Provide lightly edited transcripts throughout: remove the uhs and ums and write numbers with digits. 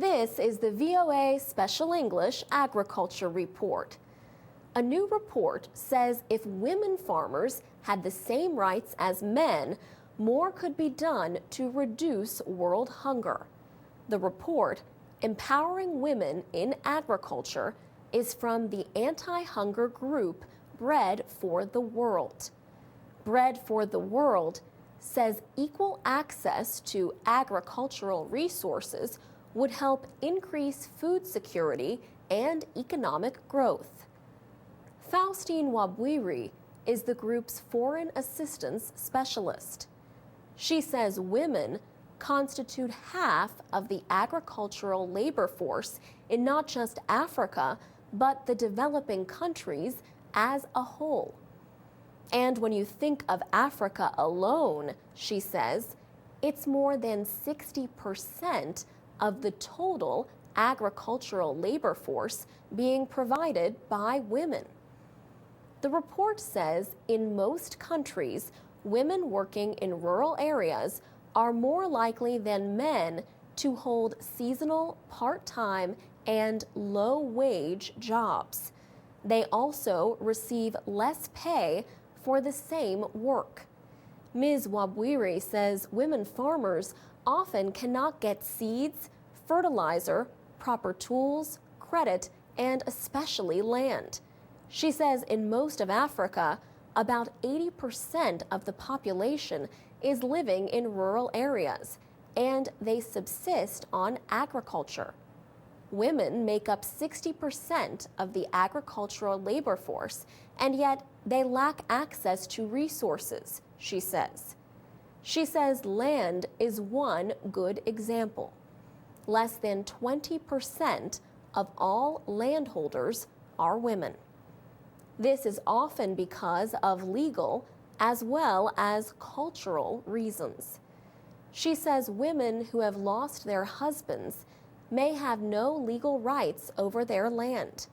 This is the VOA Special English Agriculture Report. A new report says if women farmers had the same rights as men, more could be done to reduce world hunger. The report, Empowering Women in Agriculture, is from the anti-hunger group Bread for the World. Bread for the World says equal access to agricultural resources would help increase food security and economic growth. Faustine Wabwiri is the group's foreign assistance specialist. She says women constitute half of the agricultural labor force in not just Africa, but the developing countries as a whole. And when you think of Africa alone, she says, it's more than 60% of the total agricultural labor force being provided by women. The report says in most countries, women working in rural areas are more likely than men to hold seasonal, part-time, and low-wage jobs. They also receive less pay for the same work. Ms. Wabwiri says women farmers often cannot get seeds, fertilizer, proper tools, credit, and especially land. She says in most of Africa, about 80% of the population is living in rural areas, and they subsist on agriculture. Women make up 60% of the agricultural labor force, and yet they lack access to resources, she says. She says land is one good example. Less than 20% of all landholders are women. This is often because of legal as well as cultural reasons. She says women who have lost their husbands may have no legal rights over their land.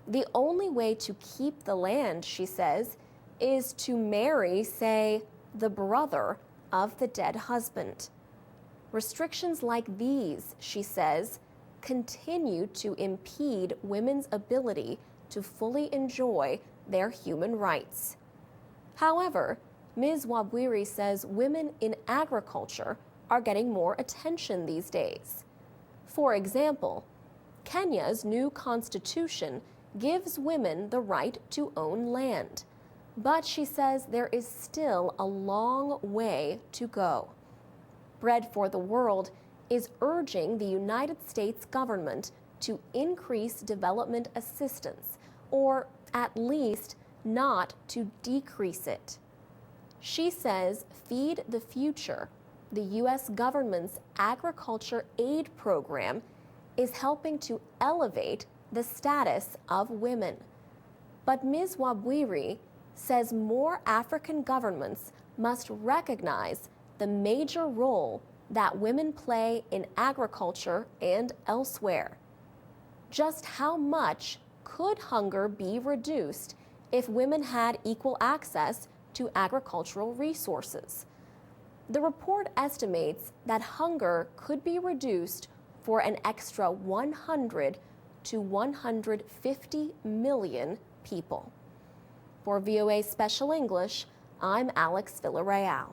The only way to keep the land, she says, is to marry, say, the brother of the dead husband. Restrictions like these, she says, continue to impede women's ability to fully enjoy their human rights. However, Ms. Wabwiri says women in agriculture are getting more attention these days. For example, Kenya's new constitution gives women the right to own land. But she says there is still a long way to go. Bread for the World is urging the United States government to increase development assistance, or at least not to decrease it. She says Feed the Future, the U.S. government's agriculture aid program, is helping to elevate the status of women. But Ms. Wabwiri says more African governments must recognize the major role that women play in agriculture and elsewhere. Just how much could hunger be reduced if women had equal access to agricultural resources? The report estimates that hunger could be reduced for an extra 100 to 150 million people. For VOA Special English, I'm Alex Villarreal.